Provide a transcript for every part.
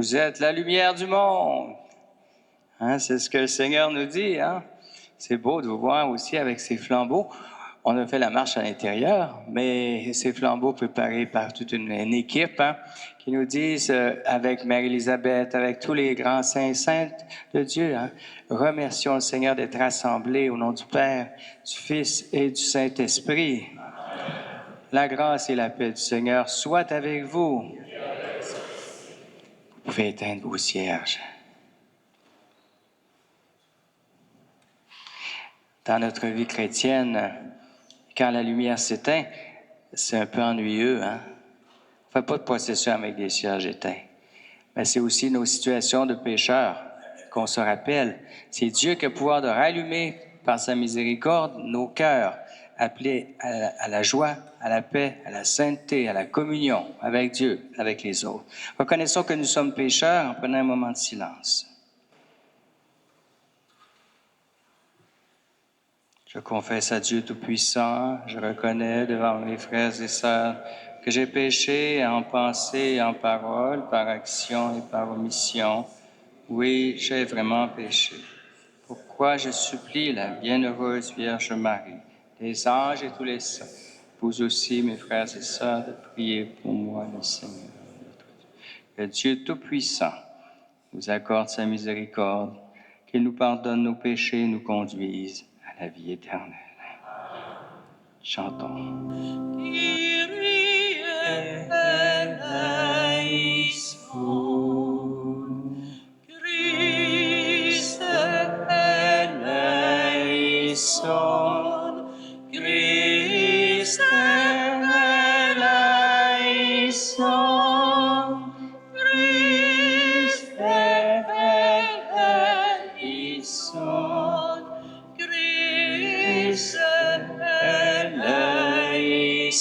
Vous êtes la lumière du monde. Hein, c'est ce que le Seigneur nous dit. Hein? C'est beau de vous voir aussi avec ces flambeaux. On a fait la marche à l'intérieur, mais ces flambeaux préparés par toute une équipe hein, qui nous disent, avec Marie-Élisabeth, avec tous les grands saints et saintes de Dieu, hein, remercions le Seigneur d'être rassemblés au nom du Père, du Fils et du Saint-Esprit. Amen. La grâce et la paix du Seigneur soient avec vous. Vous pouvez éteindre vos cierges. Dans notre vie chrétienne, quand la lumière s'éteint, c'est un peu ennuyeux, hein? ne fait pas de procession avec des cierges éteints. Mais c'est aussi nos situations de pécheurs qu'on se rappelle. C'est Dieu qui a le pouvoir de rallumer par sa miséricorde nos cœurs, appelés à la joie, à la paix, à la sainteté, à la communion avec Dieu, avec les autres. Reconnaissons que nous sommes pécheurs en prenant un moment de silence. Je confesse à Dieu Tout-Puissant, je reconnais devant mes frères et sœurs que j'ai péché en pensée et en parole, par action et par omission. Oui, j'ai vraiment péché. Pourquoi je supplie la bienheureuse Vierge Marie, les anges et tous les saints, vous aussi, mes frères et sœurs, de prier pour moi, le Seigneur. Que Dieu Tout-Puissant vous accorde sa miséricorde, qu'il nous pardonne nos péchés et nous conduise à la vie éternelle. Chantons. Kyrie eleison, Christe eleison, Christe eleison, Christe eleison, Christe eleison, Kyrie eleison, Kyrie eleison,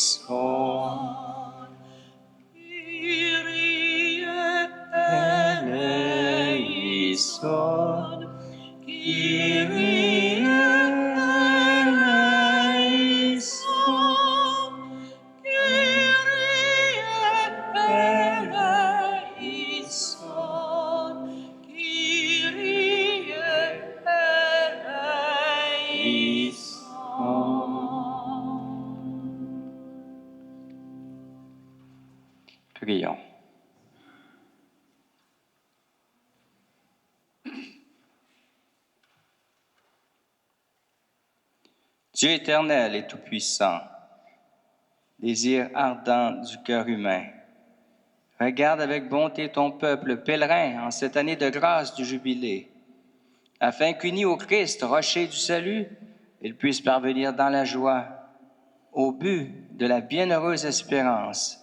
Kyrie eleison, Kyrie eleison. Prions. Dieu éternel et tout-puissant, désir ardent du cœur humain, regarde avec bonté ton peuple pèlerin en cette année de grâce du jubilé, afin qu'uni au Christ, rocher du salut, il puisse parvenir dans la joie au but de la bienheureuse espérance,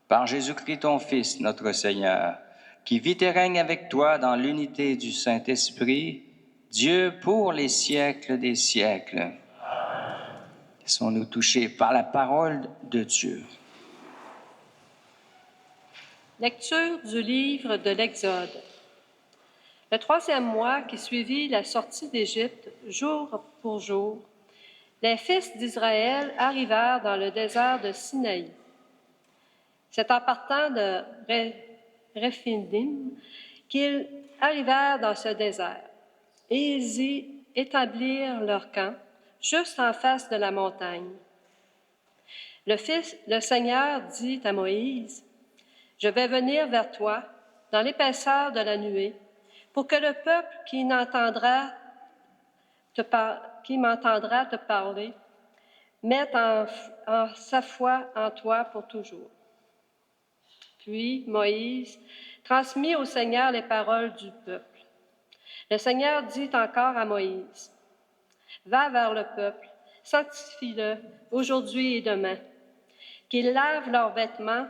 par Jésus-Christ ton Fils, notre Seigneur, qui vit et règne avec toi dans l'unité du Saint-Esprit, Dieu pour les siècles des siècles. Laissons-nous touchés par la parole de Dieu. Lecture du livre de l'Exode. Le 3e mois qui suivit la sortie d'Égypte, jour pour jour, les fils d'Israël arrivèrent dans le désert de Sinaï. C'est en partant de Rephidim qu'ils arrivèrent dans ce désert, et ils y établirent leur camp, juste en face de la montagne. Le Seigneur dit à Moïse, « Je vais venir vers toi dans l'épaisseur de la nuée, pour que le peuple qui m'entendra te parler mette en sa foi en toi pour toujours. » Puis Moïse transmit au Seigneur les paroles du peuple. Le Seigneur dit encore à Moïse, « Va vers le peuple, sanctifie-le aujourd'hui et demain, qu'ils lavent leurs vêtements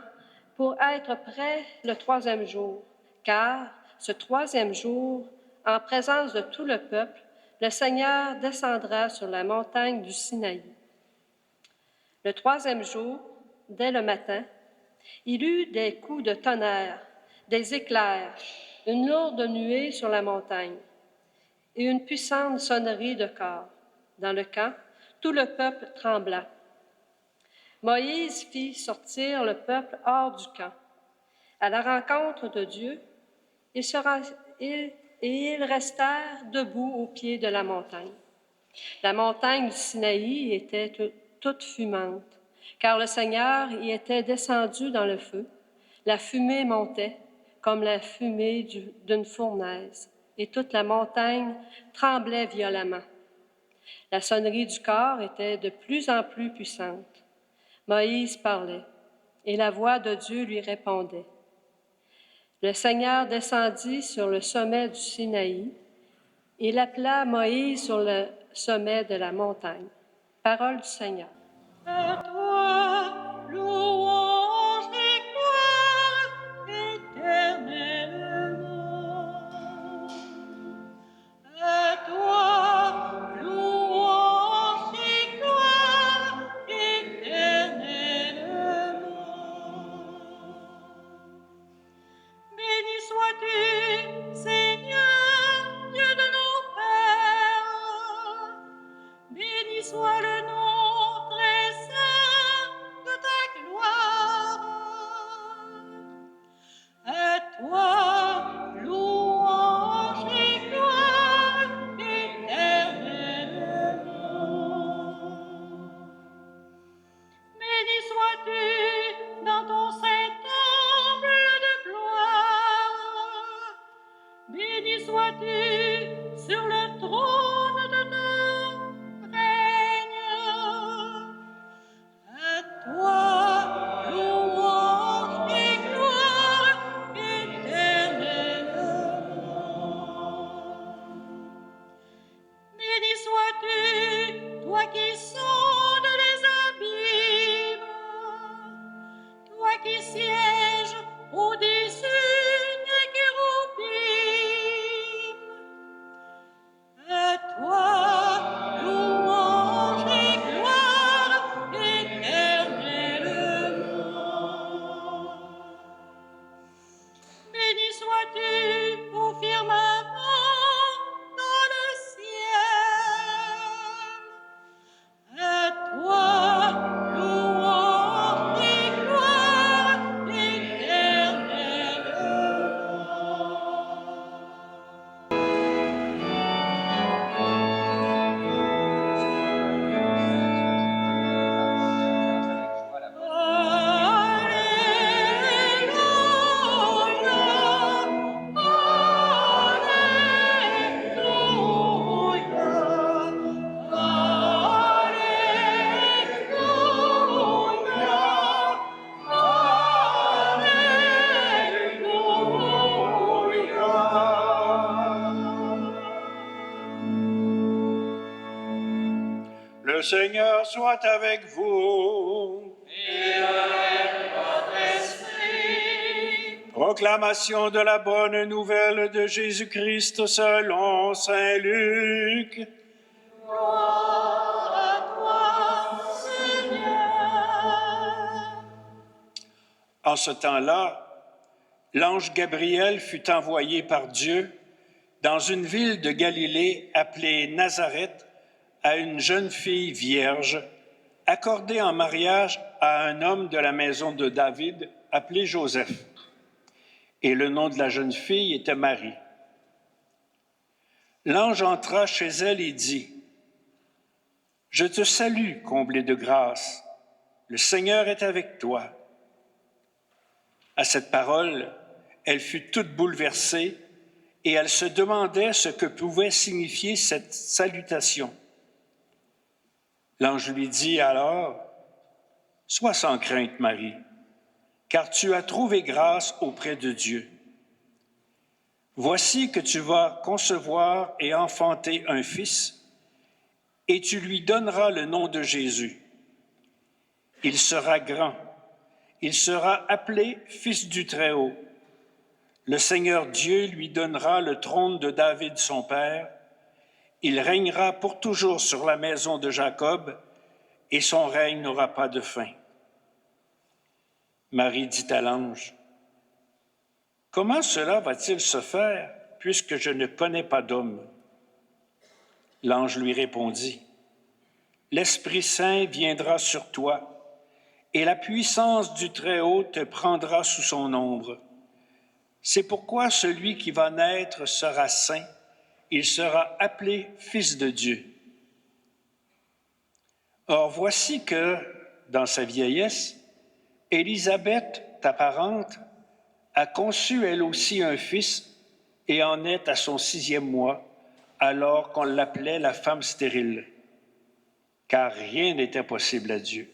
pour être prêts le 3e jour, car ce 3e jour, en présence de tout le peuple, le Seigneur descendra sur la montagne du Sinaï. Le 3e jour, dès le matin, il eut des coups de tonnerre, des éclairs, une lourde nuée sur la montagne et une puissante sonnerie de cor. Dans le camp, tout le peuple trembla. Moïse fit sortir le peuple hors du camp, à la rencontre de Dieu, et ils restèrent debout au pied de la montagne. La montagne du Sinaï était toute fumante, car le Seigneur y était descendu dans le feu. La fumée montait comme la fumée d'une fournaise, et toute la montagne tremblait violemment. La sonnerie du cor était de plus en plus puissante. Moïse parlait, et la voix de Dieu lui répondait. Le Seigneur descendit sur le sommet du Sinaï. Il appela Moïse sur le sommet de la montagne. Parole du Seigneur. À toi, louange et gloire. qui siège au-dessus des kéroubim. À toi, louange et gloire éternellement. Béni sois-tu au firmament dans le ciel. À toi, louange et gloire éternellement. Le Seigneur soit avec vous. Et avec votre esprit. Proclamation de la bonne nouvelle de Jésus-Christ selon saint Luc. Gloire à toi, Seigneur. En ce temps-là, l'ange Gabriel fut envoyé par Dieu dans une ville de Galilée appelée Nazareth à une jeune fille vierge, accordée en mariage à un homme de la maison de David appelé Joseph. Et le nom de la jeune fille était Marie. L'ange entra chez elle et dit, « Je te salue, comblée de grâce, le Seigneur est avec toi. » À cette parole, elle fut toute bouleversée et elle se demandait ce que pouvait signifier cette salutation. L'ange lui dit alors, « Sois sans crainte, Marie, car tu as trouvé grâce auprès de Dieu. Voici que tu vas concevoir et enfanter un fils, et tu lui donneras le nom de Jésus. Il sera grand, il sera appelé Fils du Très-Haut. Le Seigneur Dieu lui donnera le trône de David son père. Il régnera pour toujours sur la maison de Jacob, et son règne n'aura pas de fin. » Marie dit à l'ange, « Comment cela va-t-il se faire, puisque je ne connais pas d'homme? » L'ange lui répondit, « L'Esprit Saint viendra sur toi, et la puissance du Très-Haut te prendra sous son ombre. C'est pourquoi celui qui va naître sera saint, il sera appelé Fils de Dieu. Or, voici que, dans sa vieillesse, Élisabeth, ta parente, a conçu elle aussi un fils et en est à son 6e mois, alors qu'on l'appelait la femme stérile, car rien n'était possible à Dieu.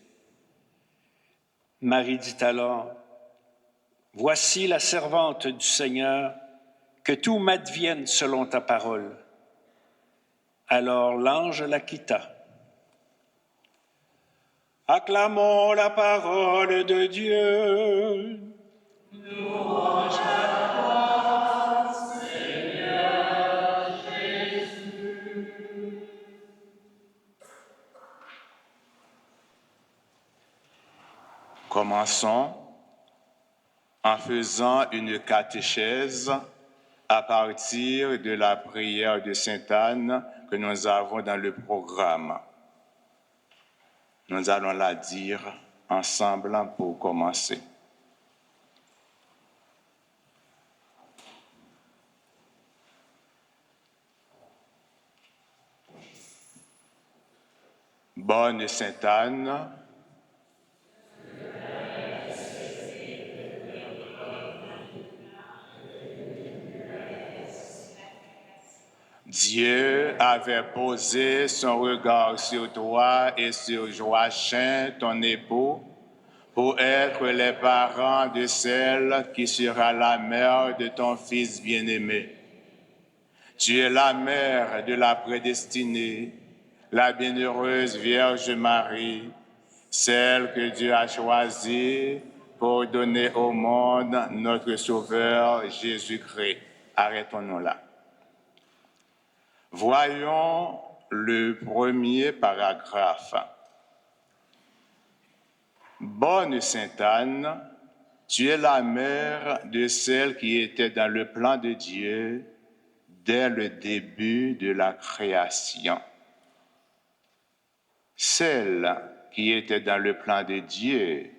Marie dit alors, « Voici la servante du Seigneur, que tout m'advienne selon ta parole. » Alors l'ange la quitta. Acclamons la parole de Dieu. Louange à toi, Seigneur Jésus. Commençons en faisant une catéchèse à partir de la prière de Sainte Anne que nous avons dans le programme. Nous allons la dire ensemble pour commencer. Bonne Sainte Anne, Dieu avait posé son regard sur toi et sur Joachim, ton époux, pour être les parents de celle qui sera la mère de ton Fils bien-aimé. Tu es la mère de la prédestinée, la bienheureuse Vierge Marie, celle que Dieu a choisie pour donner au monde notre Sauveur Jésus-Christ. Arrêtons-nous là. Voyons le premier paragraphe. Bonne Sainte Anne, tu es la mère de celle qui était dans le plan de Dieu dès le début de la création. Celle qui était dans le plan de Dieu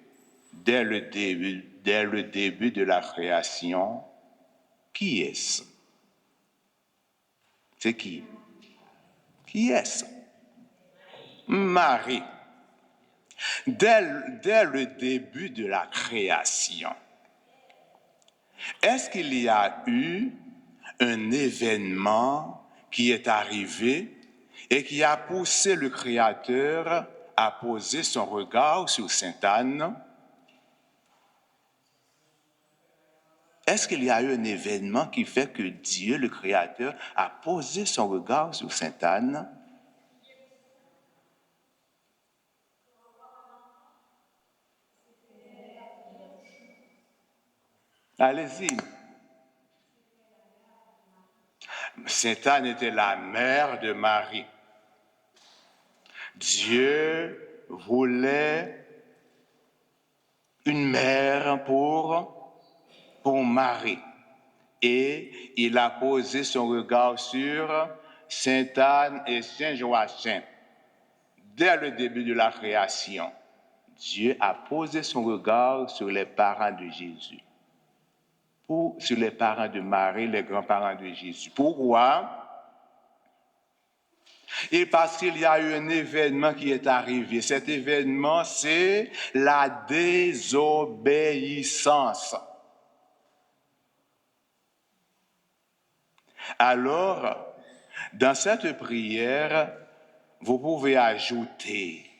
dès le début de la création, qui est-ce? C'est qui? Qui est-ce? Marie. Dès le début de la création, est-ce qu'il y a eu un événement qui est arrivé et qui a poussé le Créateur à poser son regard sur Sainte Anne? Est-ce qu'il y a eu un événement qui fait que Dieu, le Créateur, a posé son regard sur Sainte Anne? Allez-y. Sainte Anne était la mère de Marie. Dieu voulait une mère pour Marie. Et il a posé son regard sur Sainte Anne et Saint Joachim. Dès le début de la création, Dieu a posé son regard sur les parents de Jésus. Sur les parents de Marie, les grands-parents de Jésus. Pourquoi? Et parce qu'il y a eu un événement qui est arrivé. Cet événement, c'est la désobéissance. Alors, dans cette prière, vous pouvez ajouter: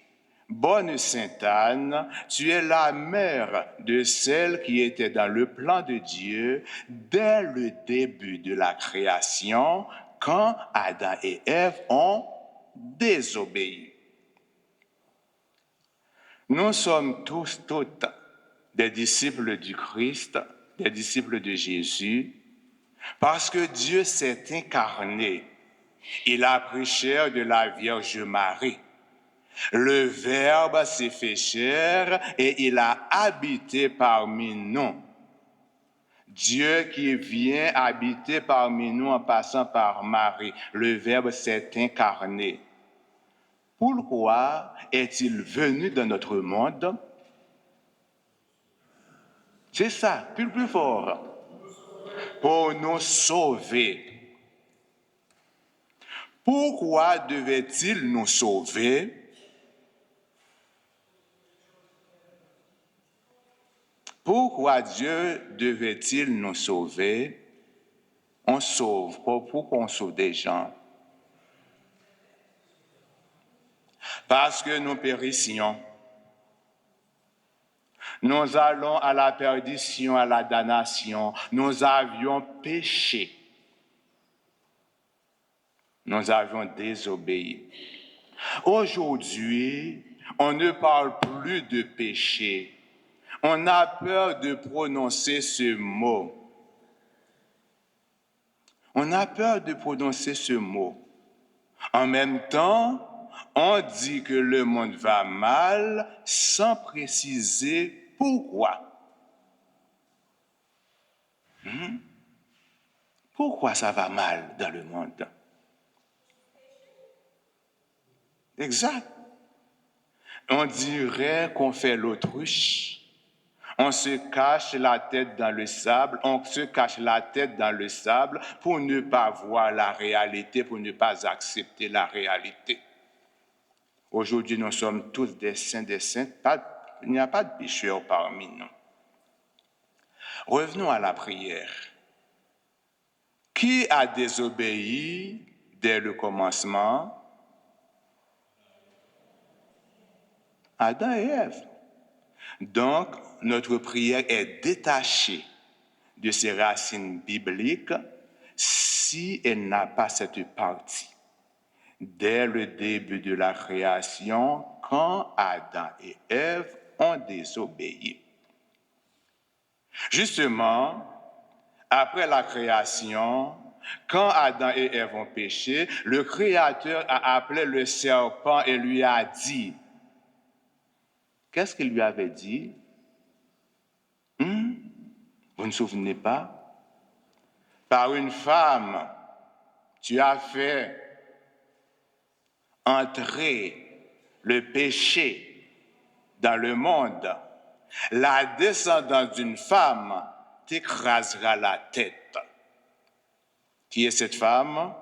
Bonne Sainte Anne, tu es la mère de celle qui était dans le plan de Dieu dès le début de la création, quand Adam et Ève ont désobéi. Nous sommes toutes des disciples du Christ, des disciples de Jésus, parce que Dieu s'est incarné. Il a pris chair de la Vierge Marie. Le Verbe s'est fait chair et il a habité parmi nous. Dieu qui vient habiter parmi nous en passant par Marie. Le Verbe s'est incarné. Pourquoi est-il venu dans notre monde? C'est ça, plus fort. Pour nous sauver. Pourquoi devait-il nous sauver? Pourquoi Dieu devait-il nous sauver? On sauve. Pourquoi on sauve des gens? Parce que nous périssions. Nous allons à la perdition, à la damnation. Nous avions péché. Nous avions désobéi. Aujourd'hui, on ne parle plus de péché. On a peur de prononcer ce mot. On a peur de prononcer ce mot. En même temps, on dit que le monde va mal sans préciser pourquoi. Pourquoi ça va mal dans le monde? Exact. On dirait qu'on fait l'autruche. On se cache la tête dans le sable, pour ne pas voir la réalité, pour ne pas accepter la réalité. Aujourd'hui, nous sommes tous des saints, il n'y a pas de pécheurs parmi nous. Revenons à la prière. Qui a désobéi dès le commencement? Adam et Ève. Donc, notre prière est détachée de ses racines bibliques si elle n'a pas cette partie. Dès le début de la création, quand Adam et Ève ont désobéi. Justement, après la création, quand Adam et Ève ont péché, le Créateur a appelé le serpent et lui a dit, qu'est-ce qu'il lui avait dit? Vous ne vous souvenez pas? Par une femme, tu as fait entrer le péché dans le monde. La descendance d'une femme t'écrasera la tête. Qui est cette femme?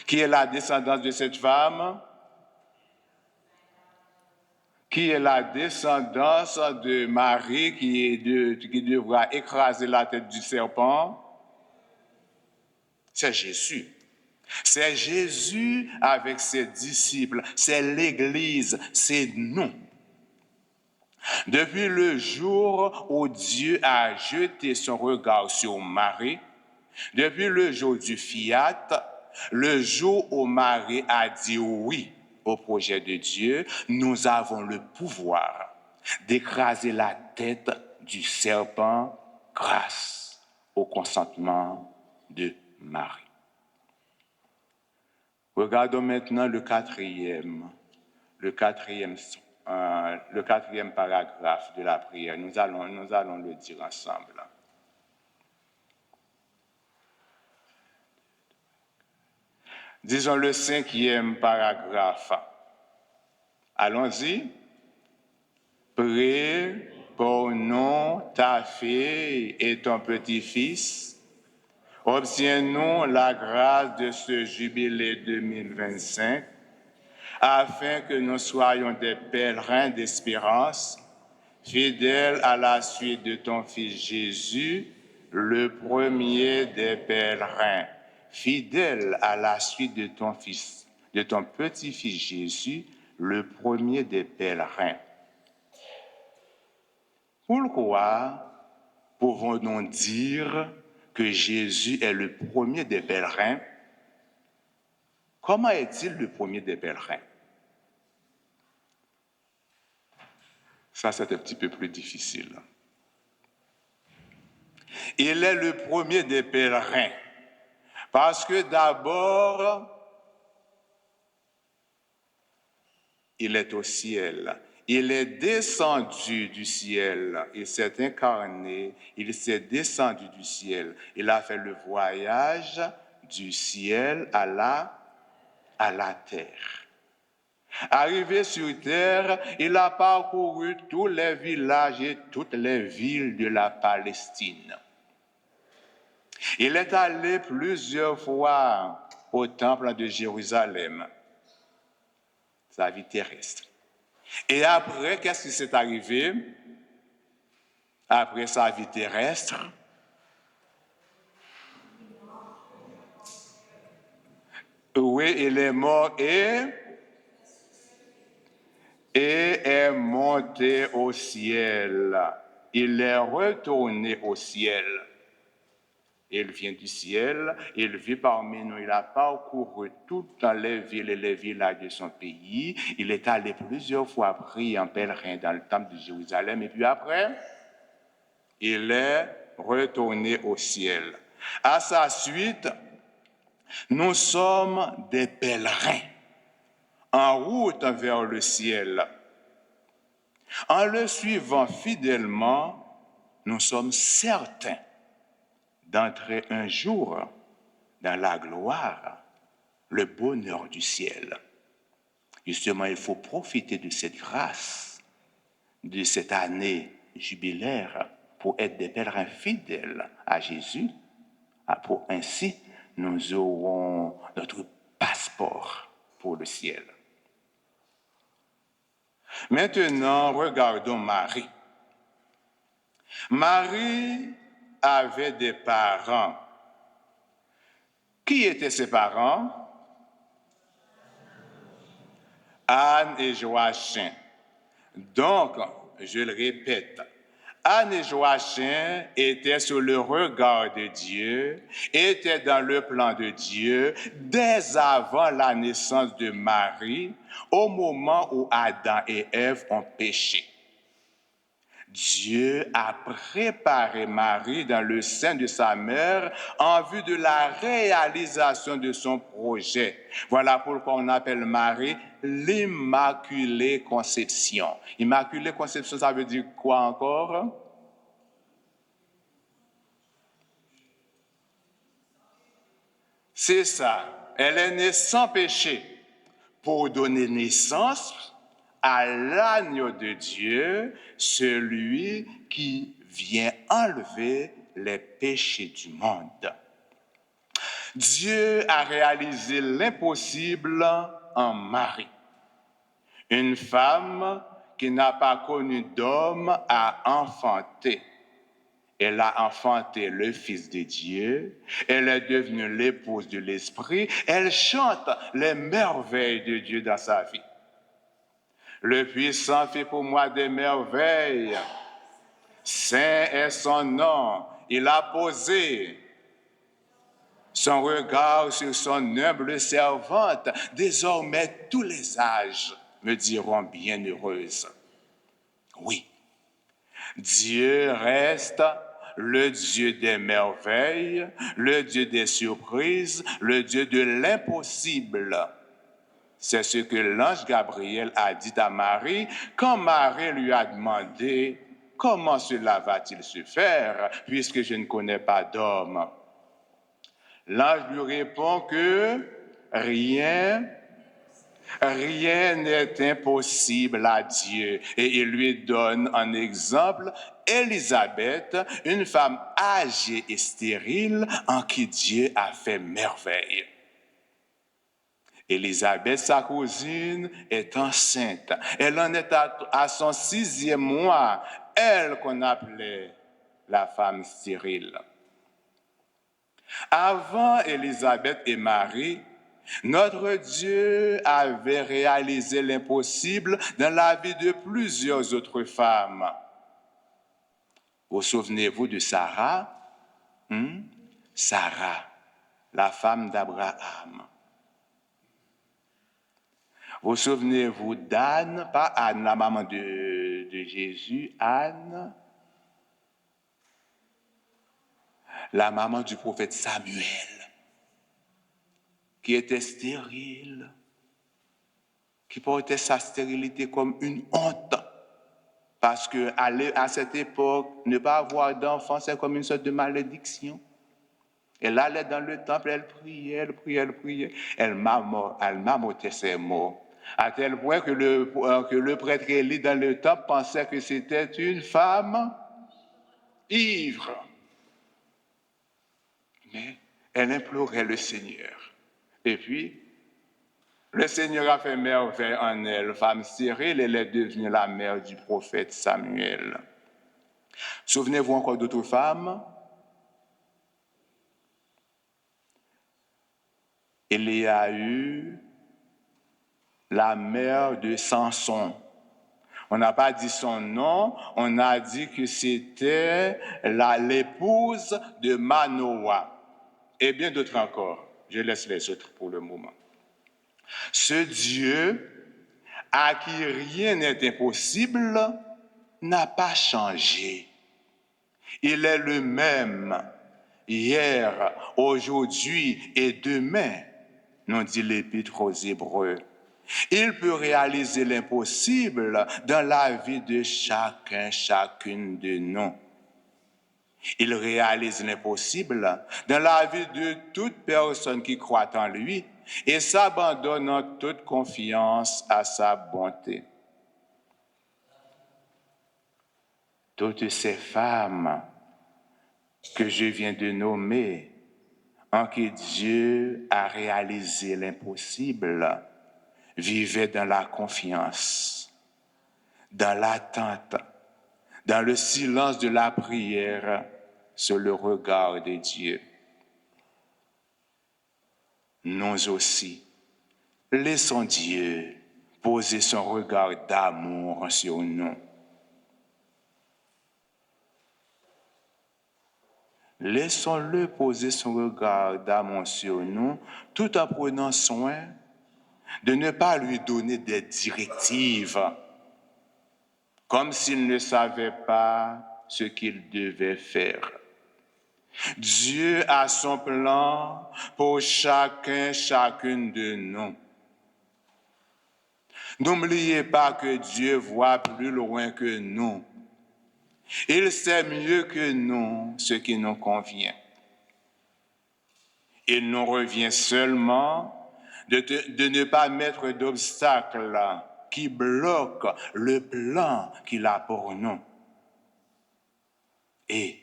Qui est la descendance de cette femme? Qui est la descendance de Marie qui devra écraser la tête du serpent? C'est Jésus. C'est Jésus avec ses disciples, c'est l'Église, c'est nous. Depuis le jour où Dieu a jeté son regard sur Marie, depuis le jour du fiat, le jour où Marie a dit oui au projet de Dieu, nous avons le pouvoir d'écraser la tête du serpent grâce au consentement de Marie. Regardons maintenant le quatrième paragraphe de la prière. Nous allons le dire ensemble. Disons le 5e paragraphe. Allons-y. Prie pour nous, ta fille et ton petit-fils. Obtiens-nous la grâce de ce jubilé 2025, afin que nous soyons des pèlerins d'espérance, fidèles à la suite de ton Fils Jésus, le premier des pèlerins. Fidèle à la suite de ton fils, de ton petit-fils Jésus, le premier des pèlerins. Pourquoi pouvons-nous dire que Jésus est le premier des pèlerins? Comment est-il le premier des pèlerins? Ça, c'est un petit peu plus difficile. Il est le premier des pèlerins. Parce que d'abord, il est au ciel. Il est descendu du ciel. Il s'est incarné. Il s'est descendu du ciel. Il a fait le voyage du ciel à la terre. Arrivé sur terre, il a parcouru tous les villages et toutes les villes de la Palestine. Il est allé plusieurs fois au temple de Jérusalem, sa vie terrestre. Et après, qu'est-ce qui s'est arrivé? Après sa vie terrestre, oui, il est mort et est monté au ciel. Il est retourné au ciel. Il vient du ciel, il vit parmi nous, il a parcouru toutes les villes et les villages de son pays. Il est allé plusieurs fois prier en pèlerin dans le temple de Jérusalem et puis après, il est retourné au ciel. À sa suite, nous sommes des pèlerins en route vers le ciel. En le suivant fidèlement, nous sommes certains d'entrer un jour dans la gloire, le bonheur du ciel. Justement, il faut profiter de cette grâce, de cette année jubilaire, pour être des pèlerins fidèles à Jésus, pour ainsi nous aurons notre passeport pour le ciel. Maintenant, regardons Marie. Marie avait des parents. Qui étaient ses parents? Anne et Joachim. Donc, je le répète, Anne et Joachim étaient sous le regard de Dieu, étaient dans le plan de Dieu dès avant la naissance de Marie, au moment où Adam et Ève ont péché. Dieu a préparé Marie dans le sein de sa mère en vue de la réalisation de son projet. Voilà pourquoi on appelle Marie l'Immaculée Conception. Immaculée Conception, ça veut dire quoi encore? C'est ça. Elle est née sans péché pour donner naissance à l'agneau de Dieu, celui qui vient enlever les péchés du monde. Dieu a réalisé l'impossible en Marie. Une femme qui n'a pas connu d'homme a enfanté. Elle a enfanté le Fils de Dieu, elle est devenue l'épouse de l'Esprit, elle chante les merveilles de Dieu dans sa vie. Le puissant fait pour moi des merveilles. Saint est son nom. Il a posé son regard sur son humble servante. Désormais, tous les âges me diront bienheureuse. Oui, Dieu reste le Dieu des merveilles, le Dieu des surprises, le Dieu de l'impossible. C'est ce que l'ange Gabriel a dit à Marie quand Marie lui a demandé « Comment cela va-t-il se faire puisque je ne connais pas d'homme ?» L'ange lui répond que rien n'est impossible à Dieu. Et il lui donne en exemple Élisabeth, une femme âgée et stérile en qui Dieu a fait merveille. Élisabeth, sa cousine, est enceinte. Elle en est à son 6e mois, elle qu'on appelait la femme stérile. Avant Élisabeth et Marie, notre Dieu avait réalisé l'impossible dans la vie de plusieurs autres femmes. Vous souvenez-vous de Sarah? Sarah, la femme d'Abraham. Vous souvenez-vous d'Anne, pas Anne, la maman de Jésus, Anne, la maman du prophète Samuel, qui était stérile, qui portait sa stérilité comme une honte, parce qu'à cette époque, ne pas avoir d'enfant, c'est comme une sorte de malédiction. Elle allait dans le temple, elle priait, elle marmottait ses mots. À tel point que le prêtre Élie dans le temple pensait que c'était une femme ivre. Mais elle implorait le Seigneur. Et puis, le Seigneur a fait merveille en elle. Femme stérile, elle est devenue la mère du prophète Samuel. Souvenez-vous encore d'autres femmes? Il y a eu la mère de Samson. On n'a pas dit son nom, on a dit que c'était l'épouse de Manoah. Et bien d'autres encore. Je laisse les autres pour le moment. Ce Dieu, à qui rien n'est impossible, n'a pas changé. Il est le même hier, aujourd'hui et demain, nous dit l'Épître aux Hébreux. Il peut réaliser l'impossible dans la vie de chacune de nous. Il réalise l'impossible dans la vie de toute personne qui croit en lui et s'abandonne en toute confiance à sa bonté. Toutes ces femmes que je viens de nommer, en qui Dieu a réalisé l'impossible, vivaient dans la confiance, dans l'attente, dans le silence de la prière, sur le regard de Dieu. Nous aussi, laissons Dieu poser son regard d'amour sur nous. Laissons-le poser son regard d'amour sur nous, tout en prenant soin de ne pas lui donner des directives comme s'il ne savait pas ce qu'il devait faire. Dieu a son plan pour chacune de nous. N'oubliez pas que Dieu voit plus loin que nous. Il sait mieux que nous ce qui nous convient. Il nous revient seulement de ne pas mettre d'obstacles qui bloquent le plan qu'il a pour nous. Et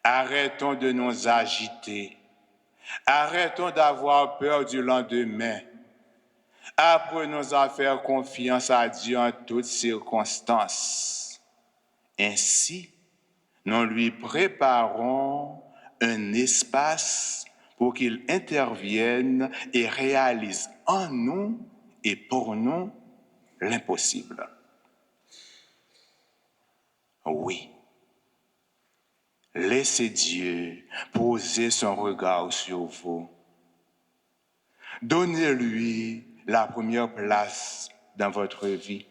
arrêtons de nous agiter. Arrêtons d'avoir peur du lendemain. Apprenons à faire confiance à Dieu en toutes circonstances. Ainsi, nous lui préparons un espace pour qu'il intervienne et réalise en nous et pour nous l'impossible. Oui. Laissez Dieu poser son regard sur vous. Donnez-lui la première place dans votre vie.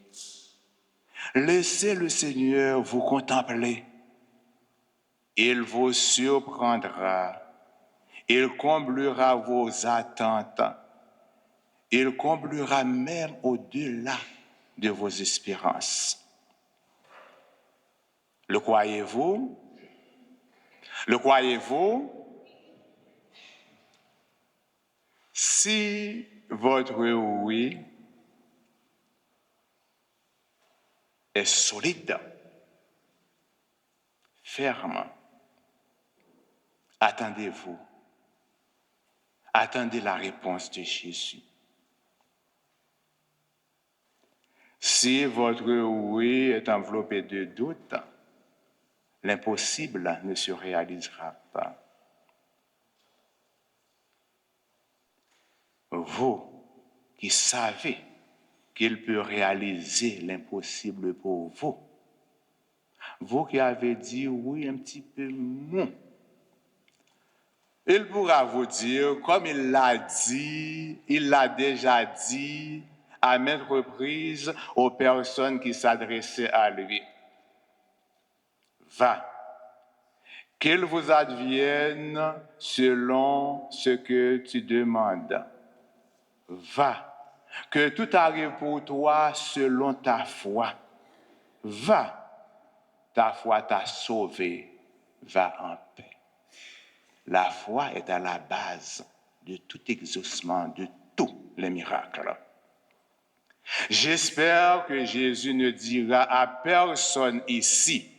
Laissez le Seigneur vous contempler. Il vous surprendra. Il comblera vos attentes. Il comblera même au-delà de vos espérances. Le croyez-vous? Le croyez-vous? Si votre oui est solide, ferme, attendez-vous. Attendez la réponse de Jésus. Si votre oui est enveloppé de doute, l'impossible ne se réalisera pas. Vous qui savez qu'il peut réaliser l'impossible pour vous, vous qui avez dit oui un petit peu non, il pourra vous dire, comme il l'a dit, il l'a déjà dit à maintes reprises aux personnes qui s'adressaient à lui. Va, qu'il vous advienne selon ce que tu demandes. Va, que tout arrive pour toi selon ta foi. Va, ta foi t'a sauvé, va en paix. La foi est à la base de tout exaucement, de tous les miracles. J'espère que Jésus ne dira à personne ici,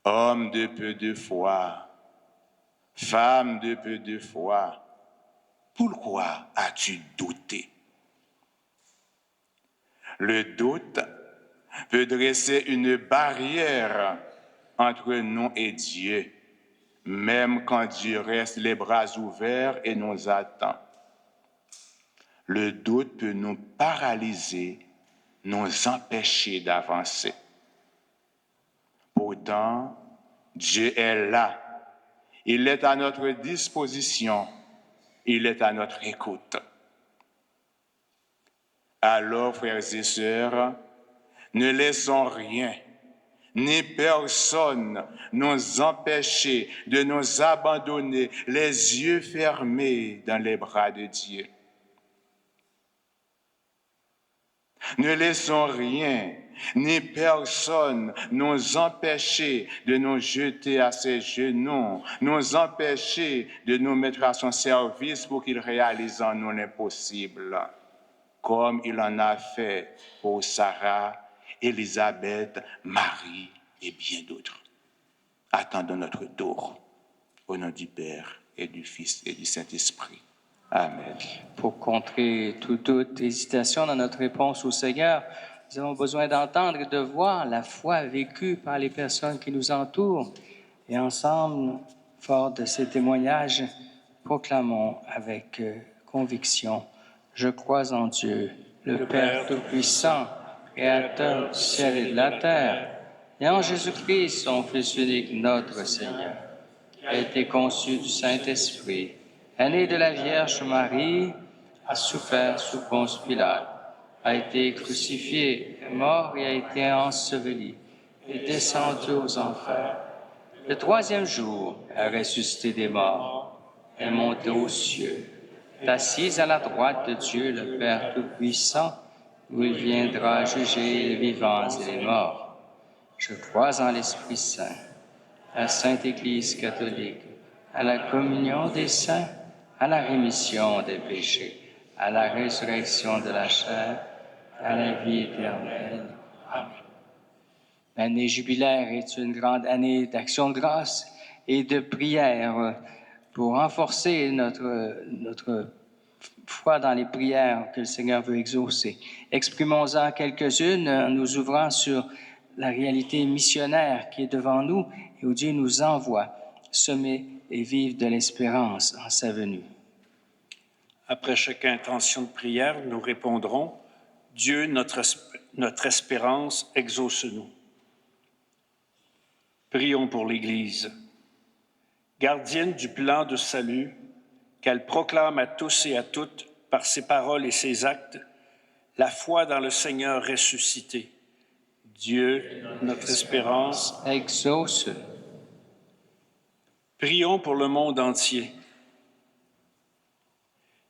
homme de peu de foi, femme de peu de foi, pourquoi as-tu douté? Le doute peut dresser une barrière entre nous et Dieu, même quand Dieu reste les bras ouverts et nous attend. Le doute peut nous paralyser, nous empêcher d'avancer. Pourtant, Dieu est là. Il est à notre disposition. Il est à notre écoute. Alors, frères et sœurs, ne laissons rien, ni personne nous empêcher de nous abandonner les yeux fermés dans les bras de Dieu. Ne laissons rien, ni personne nous empêcher de nous jeter à ses genoux, nous empêcher de nous mettre à son service pour qu'il réalise en nous l'impossible, comme il en a fait pour Sarah, Élisabeth, Marie et bien d'autres. Attendons notre tour. Au nom du Père et du Fils et du Saint-Esprit. Amen. Pour contrer toute doute, hésitation dans notre réponse au Seigneur, nous avons besoin d'entendre et de voir la foi vécue par les personnes qui nous entourent. Et ensemble, fort de ces témoignages, proclamons avec conviction: je crois en Dieu, le Père Tout-Puissant, Créateur du ciel et de la terre, et en Jésus-Christ, son Fils unique, notre Seigneur, qui a été conçu du Saint-Esprit, est né de la Vierge Marie, a souffert sous Ponce Pilate, a été crucifié, est mort et a été enseveli, est descendu aux enfers. Le troisième jour, a ressuscité des morts, est monté aux cieux, est assis à la droite de Dieu, le Père Tout-Puissant, où il viendra juger les vivants et les morts. Je crois en l'Esprit Saint, la Sainte Église catholique, à la communion des saints, à la rémission des péchés, à la résurrection de la chair, à la vie éternelle. Amen. L'année jubilaire est une grande année d'action de grâce et de prière pour renforcer notre foi dans les prières que le Seigneur veut exaucer. Exprimons-en quelques-unes en nous ouvrant sur la réalité missionnaire qui est devant nous et où Dieu nous envoie semer et vivre de l'espérance en sa venue. Après chaque intention de prière, nous répondrons « Dieu, notre espérance, exauce-nous ». Prions pour l'Église. Gardienne du plan de salut, qu'elle proclame à tous et à toutes, par ses paroles et ses actes, la foi dans le Seigneur ressuscité. Dieu, notre espérance, exauce. Prions pour le monde entier.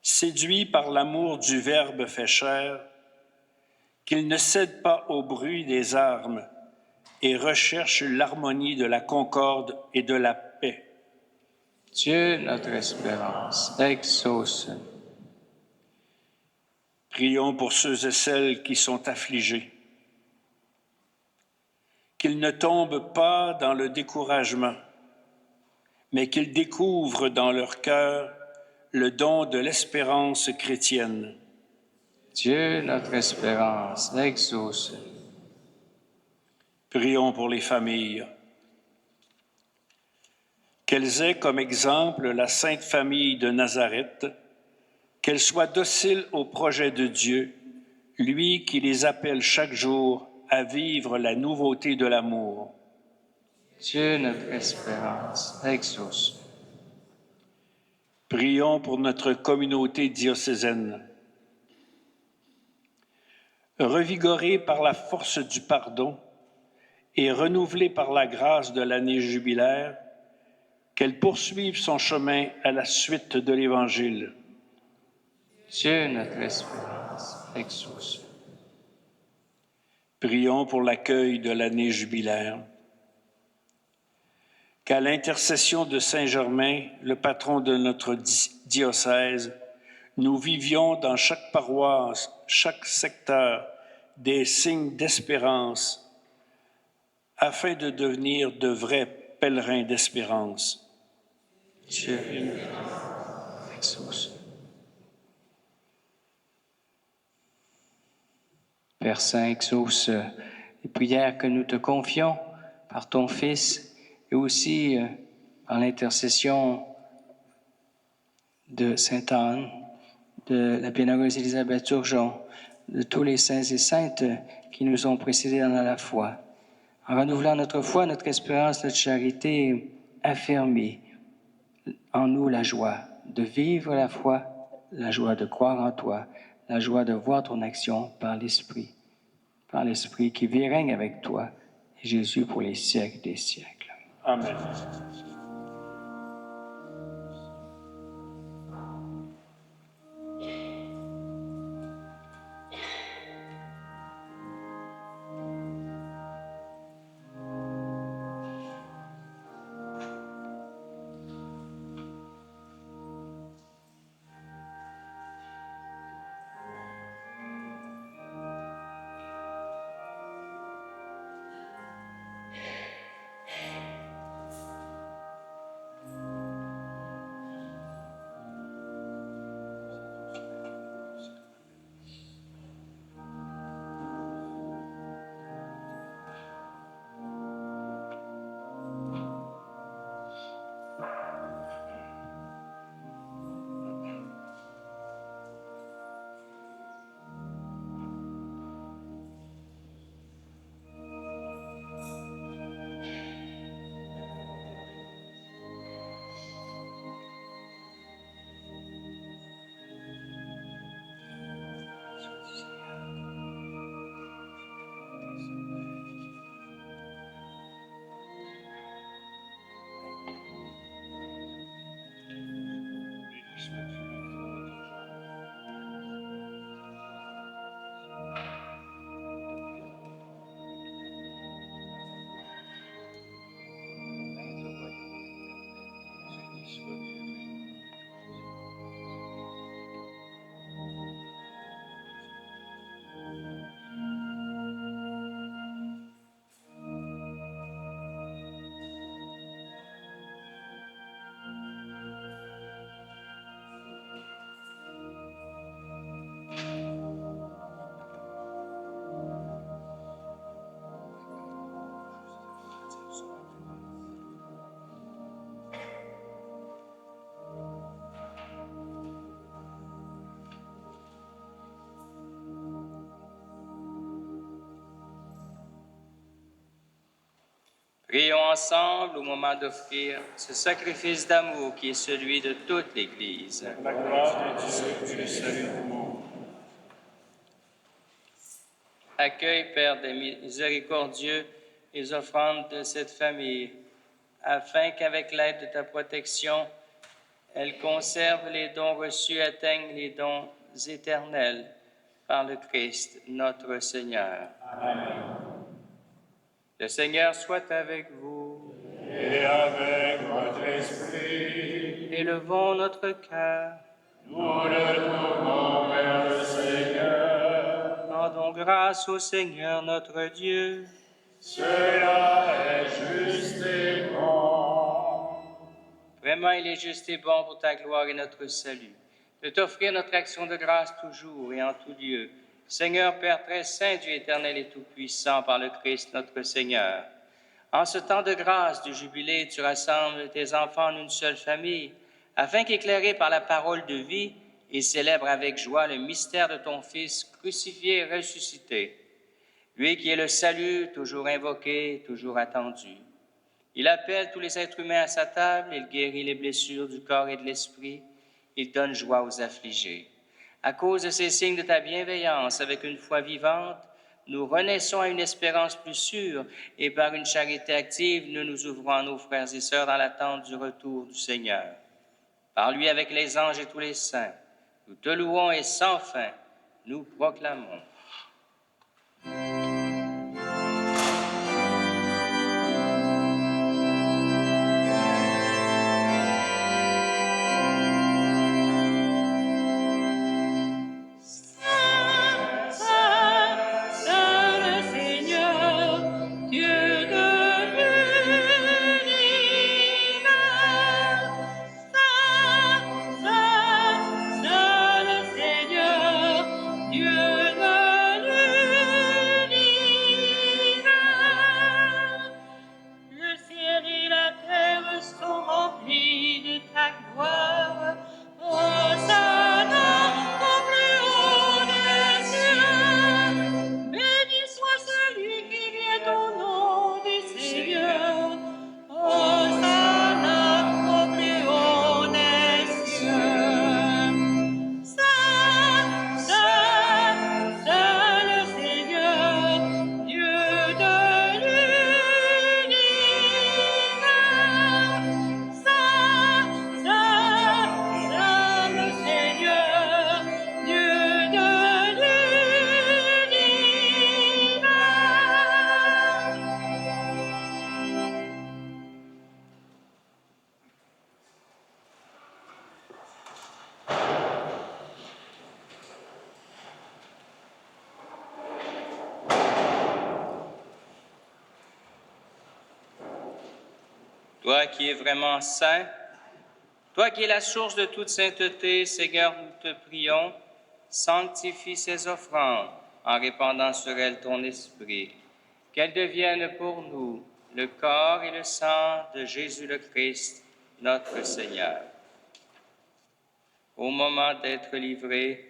Séduit par l'amour du Verbe fait chair, qu'il ne cède pas au bruit des armes et recherche l'harmonie de la concorde et de la paix. Dieu, notre espérance, exauce. Prions pour ceux et celles qui sont affligés. Qu'ils ne tombent pas dans le découragement, mais qu'ils découvrent dans leur cœur le don de l'espérance chrétienne. Dieu, notre espérance, exauce. Prions pour les familles. Qu'elles aient comme exemple la Sainte Famille de Nazareth, qu'elles soient dociles au projet de Dieu, lui qui les appelle chaque jour à vivre la nouveauté de l'amour. Dieu, notre espérance, exauce. Prions pour notre communauté diocésaine. Revigorée par la force du pardon et renouvelée par la grâce de l'année jubilaire, qu'elle poursuive son chemin à la suite de l'Évangile. Dieu, notre espérance, exauce. Prions pour l'accueil de l'année jubilaire. Qu'à l'intercession de Saint-Germain, le patron de notre diocèse, nous vivions dans chaque paroisse, chaque secteur, des signes d'espérance, afin de devenir de vrais pèlerins d'espérance. Dieu, exauce. Père Saint, exauce les prières que nous te confions par ton Fils et aussi par l'intercession de Sainte Anne, de la bienheureuse Élisabeth Turgeon, de tous les saints et saintes qui nous ont précédés dans la foi. En renouvelant notre foi, notre espérance, notre charité, affirmer en nous la joie de vivre la foi, la joie de croire en toi, la joie de voir ton action par l'Esprit qui vit et règne avec toi, et Jésus pour les siècles des siècles. Amen. Prions ensemble au moment d'offrir ce sacrifice d'amour qui est celui de toute l'Église. La gloire de Dieu et le salut du monde. Accueille, Père des miséricordieux, les offrandes de cette famille, afin qu'avec l'aide de ta protection, elle conserve les dons reçus, atteigne les dons éternels par le Christ, notre Seigneur. Amen. Le Seigneur soit avec vous. Et avec votre esprit, Élevons notre cœur. nous le tournons vers le Seigneur. Rendons grâce au Seigneur notre Dieu. Cela est juste et bon. Vraiment, il est juste et bon pour ta gloire et notre salut, de t'offrir notre action de grâce toujours et en tout lieu. Seigneur, Père très saint, Dieu éternel et tout-puissant, par le Christ notre Seigneur. En ce temps de grâce, du jubilé, tu rassembles tes enfants en une seule famille, afin qu'éclairés par la parole de vie, ils célèbrent avec joie le mystère de ton Fils crucifié et ressuscité. Lui qui est le salut, toujours invoqué, toujours attendu. Il appelle tous les êtres humains à sa table, il guérit les blessures du corps et de l'esprit, il donne joie aux affligés. À cause de ces signes de ta bienveillance, avec une foi vivante, nous renaissons à une espérance plus sûre et par une charité active, nous nous ouvrons à nos frères et sœurs dans l'attente du retour du Seigneur. Par lui, avec les anges et tous les saints, nous te louons et sans fin, nous proclamons. Toi qui es vraiment saint, toi qui es la source de toute sainteté, Seigneur, nous te prions, sanctifie ces offrandes en répandant sur elles ton esprit, qu'elles deviennent pour nous le corps et le sang de Jésus le Christ, notre Seigneur. Au moment d'être livré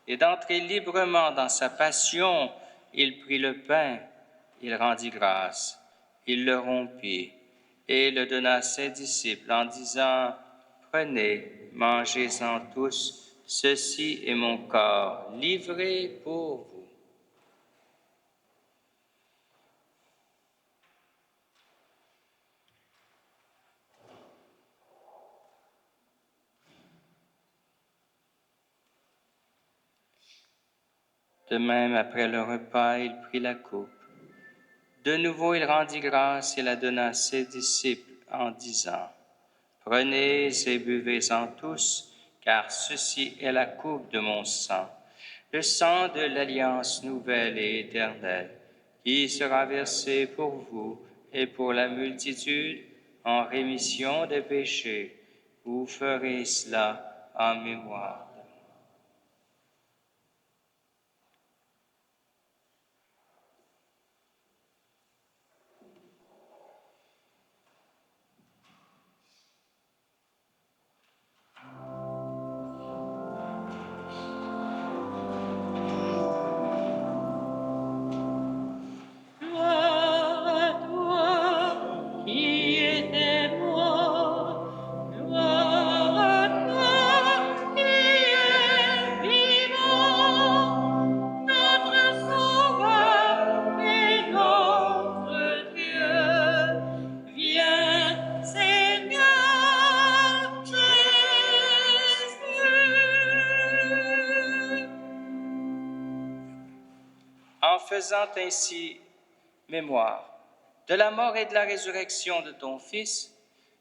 et d'entrer librement dans sa passion, il prit le pain, il rendit grâce, il le rompit et le donna à ses disciples en disant « Prenez, mangez-en tous, ceci est mon corps, livré pour vous. » De même, après le repas, il prit la coupe. De nouveau, il rendit grâce et la donna à ses disciples en disant « Prenez et buvez-en tous, car ceci est la coupe de mon sang, le sang de l'alliance nouvelle et éternelle, qui sera versé pour vous et pour la multitude en rémission des péchés. Vous ferez cela en mémoire. » Gloire à toi, faisant ainsi mémoire de la mort et de la résurrection de ton Fils,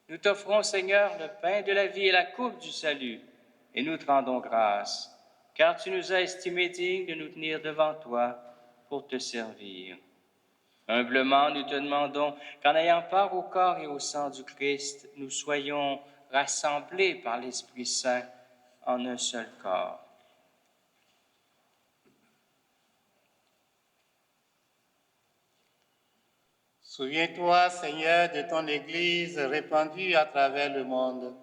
nous t'offrons, Seigneur, le pain de la vie et la coupe du salut, et nous te rendons grâce, car tu nous as estimés dignes de nous tenir devant toi pour te servir. Humblement, nous te demandons qu'en ayant part au corps et au sang du Christ, nous soyons rassemblés par l'Esprit Saint en un seul corps. Souviens-toi, Seigneur, de ton Église répandue à travers le monde.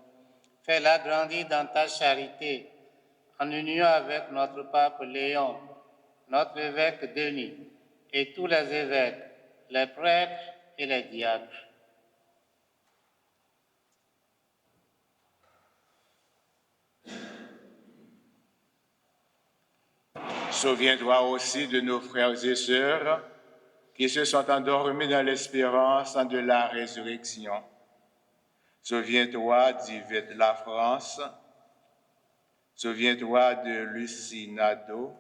Fais-la grandir dans ta charité, en union avec notre pape Léon, notre évêque Denis et tous les évêques, les prêtres et les diacres. Souviens-toi aussi de nos frères et sœurs qui se sont endormis dans l'espérance de la résurrection. Souviens-toi d'Yvette La France. Souviens-toi de Lucie Nadeau.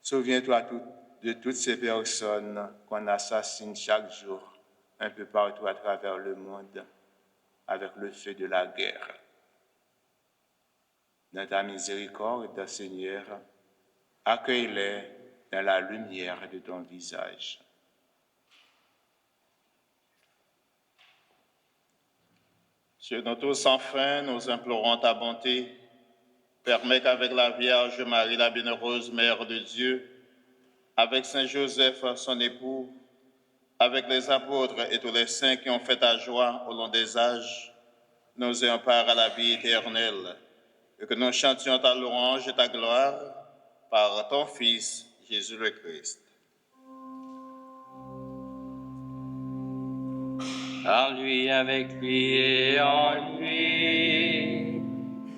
Souviens-toi de toutes ces personnes qu'on assassine chaque jour, un peu partout à travers le monde, avec le feu de la guerre. Dans ta miséricorde, Seigneur, accueille-les dans la lumière de ton visage. Sur nous tous sans fin, nous implorons ta bonté. Permets qu'avec la Vierge Marie, la bienheureuse Mère de Dieu, avec Saint Joseph, son époux, avec les apôtres et tous les saints qui ont fait ta joie au long des âges, nous ayons part à la vie éternelle, et que nous chantions ta louange et ta gloire par ton Fils, Jésus le Christ. Par lui, avec lui et en lui.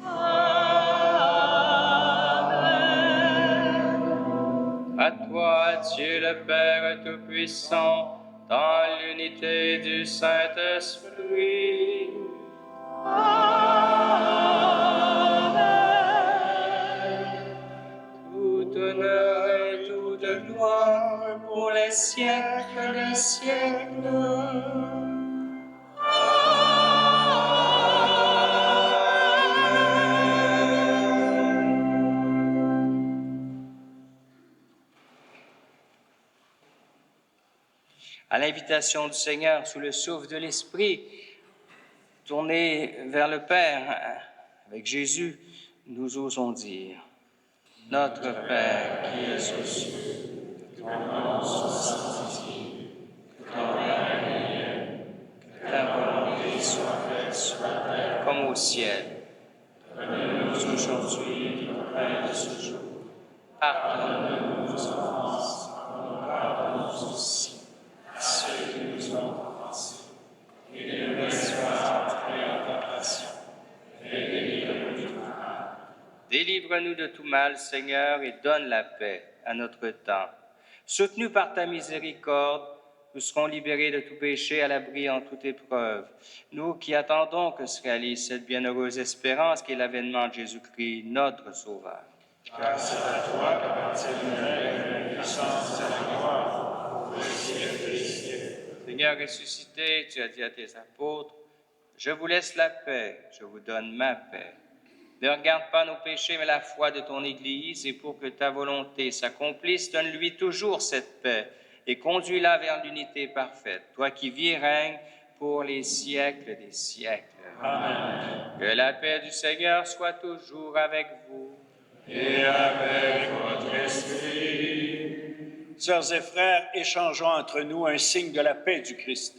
Amen. À toi, Dieu le Père Tout-Puissant, dans l'unité du Saint-Esprit. Amen. Tout honneur et toute gloire pour les siècles des siècles. À l'invitation du Seigneur, sous le souffle de l'Esprit, tournés vers le Père, avec Jésus, nous osons dire: Notre Père qui es aux cieux, que ton nom soit sanctifié, que ton règne vienne, que ta volonté soit faite sur la terre comme au ciel. Donne-nous aujourd'hui notre pain de ce jour. Pardonne-nous nos offenses, comme nous pardonnons aussi à ceux qui nous ont offensés. Et ne nous laisse pas entrer en tentation, mais délivre-nous du mal. Délivre-nous de tout mal, Seigneur, et donne la paix à notre temps. Soutenus par ta miséricorde, nous serons libérés de tout péché, à l'abri en toute épreuve. Nous qui attendons que se réalise cette bienheureuse espérance qu'est l'avènement de Jésus-Christ, notre Sauveur. Car c'est à toi qu'appartiennent le règne, la puissance et la gloire pour les siècles des siècles. Seigneur ressuscité, tu as dit à tes apôtres: Je vous laisse la paix, je vous donne ma paix. Ne regarde pas nos péchés, mais la foi de ton Église, et pour que ta volonté s'accomplisse, donne-lui toujours cette paix et conduis-la vers l'unité parfaite, toi qui vis et règnes pour les siècles des siècles. Amen. Que la paix du Seigneur soit toujours avec vous. Et avec votre esprit. Sœurs et frères, échangeons entre nous un signe de la paix du Christ.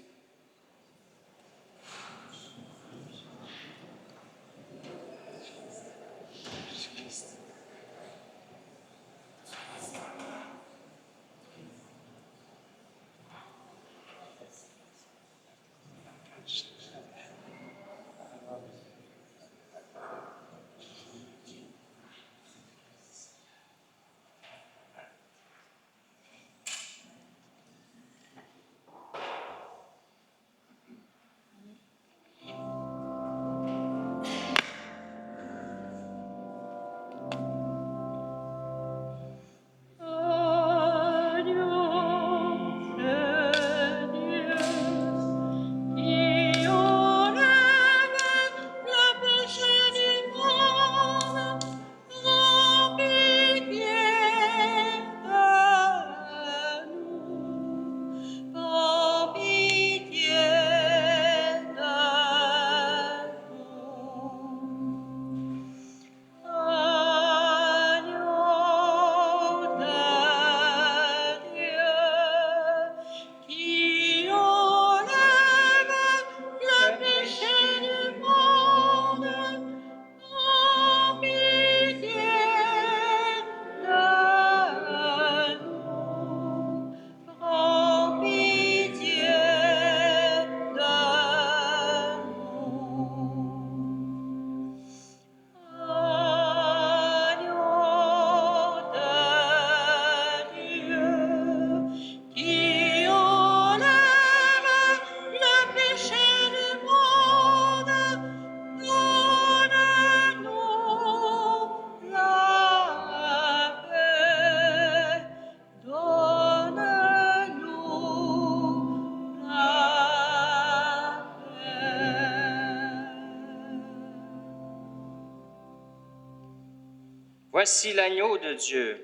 Voici l'agneau de Dieu.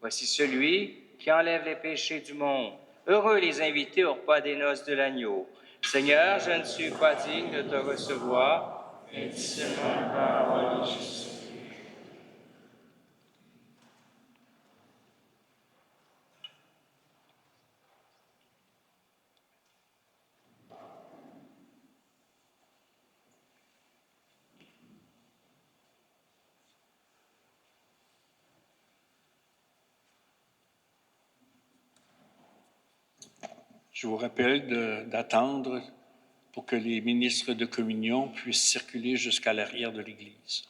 Voici celui qui enlève les péchés du monde. Heureux les invités au repas des noces de l'agneau. Seigneur, je ne suis pas digne de te recevoir, mais dis seulement une parole et je serai. Je vous rappelle d'attendre pour que les ministres de communion puissent circuler jusqu'à l'arrière de l'Église.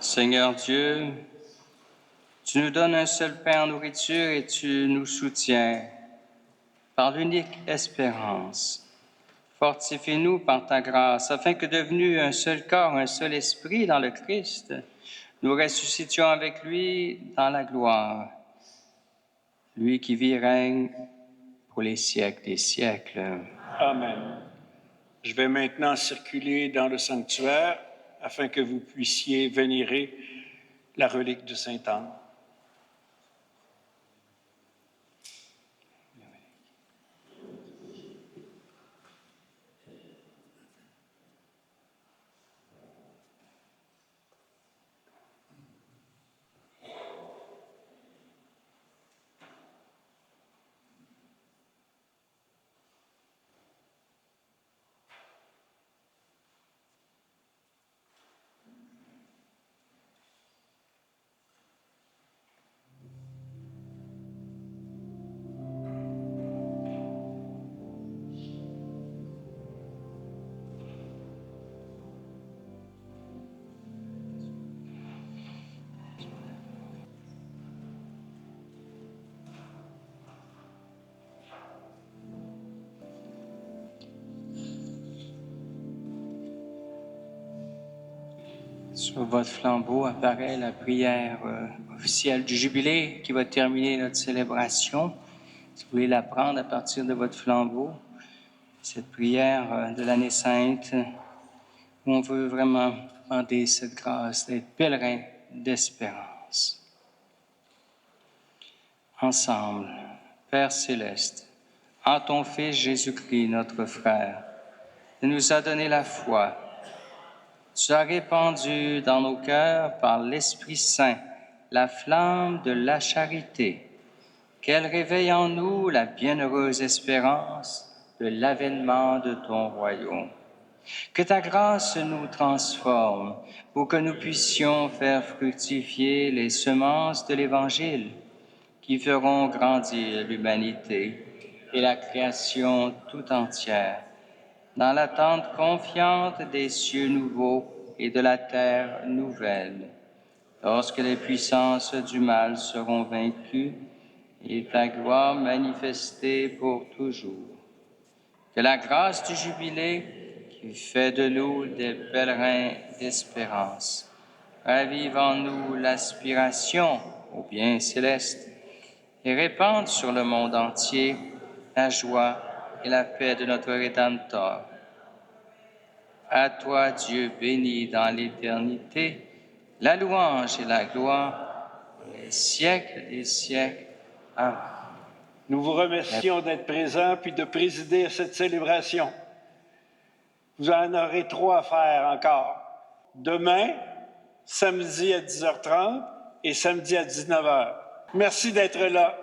Seigneur Dieu, tu nous donnes un seul pain en nourriture et tu nous soutiens par l'unique espérance. Fortifie-nous par ta grâce, afin que devenus un seul corps, un seul esprit dans le Christ, nous ressuscitions avec lui dans la gloire. Lui qui vit et règne pour les siècles des siècles. Amen. Je vais maintenant circuler dans le sanctuaire afin que vous puissiez vénérer la relique de Sainte-Anne. Sur votre flambeau apparaît la prière officielle du jubilé qui va terminer notre célébration. Si vous voulez la prendre à partir de votre flambeau, cette prière de l'année sainte, où on veut vraiment demander cette grâce d'être pèlerin d'espérance. Ensemble, Père céleste, en ton Fils Jésus-Christ, notre frère, tu nous as donné la foi. Tu as répandu dans nos cœurs par l'Esprit Saint la flamme de la charité, qu'elle réveille en nous la bienheureuse espérance de l'avènement de ton royaume. Que ta grâce nous transforme pour que nous puissions faire fructifier les semences de l'Évangile qui feront grandir l'humanité et la création tout entière, dans l'attente confiante des cieux nouveaux et de la terre nouvelle, lorsque les puissances du mal seront vaincues et ta gloire manifestée pour toujours. Que la grâce du jubilé, qui fait de nous des pèlerins d'espérance, ravive en nous l'aspiration au bien céleste et répande sur le monde entier la joie et la paix de notre Rédempteur. À toi, Dieu béni dans l'éternité, la louange et la gloire les siècles des siècles. Amen. Nous vous remercions d'être présents puis de présider à cette célébration. Vous en aurez 3 à faire encore. Demain, samedi à 10h30 et samedi à 19h. Merci d'être là.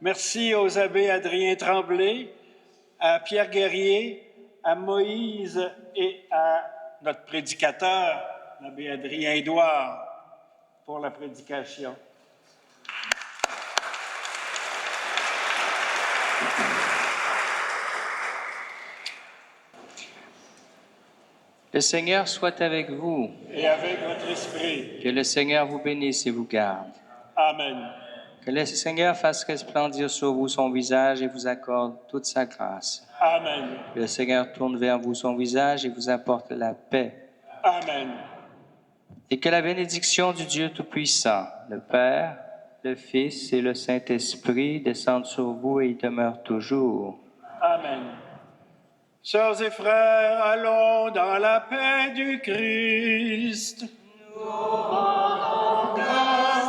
Merci aux abbés Adrien Tremblay, à Pierre Guerrier, à Moïse et à notre prédicateur, l'abbé Adrien Édouard, pour la prédication. Le Seigneur soit avec vous. Et avec votre esprit. Que le Seigneur vous bénisse et vous garde. Amen. Que le Seigneur fasse resplendir sur vous son visage et vous accorde toute sa grâce. Amen. Que le Seigneur tourne vers vous son visage et vous apporte la paix. Amen. Et que la bénédiction du Dieu Tout-Puissant, le Père, le Fils et le Saint-Esprit descendent sur vous et y demeurent toujours. Amen. Sœurs et frères, allons dans la paix du Christ. Nous rendons grâce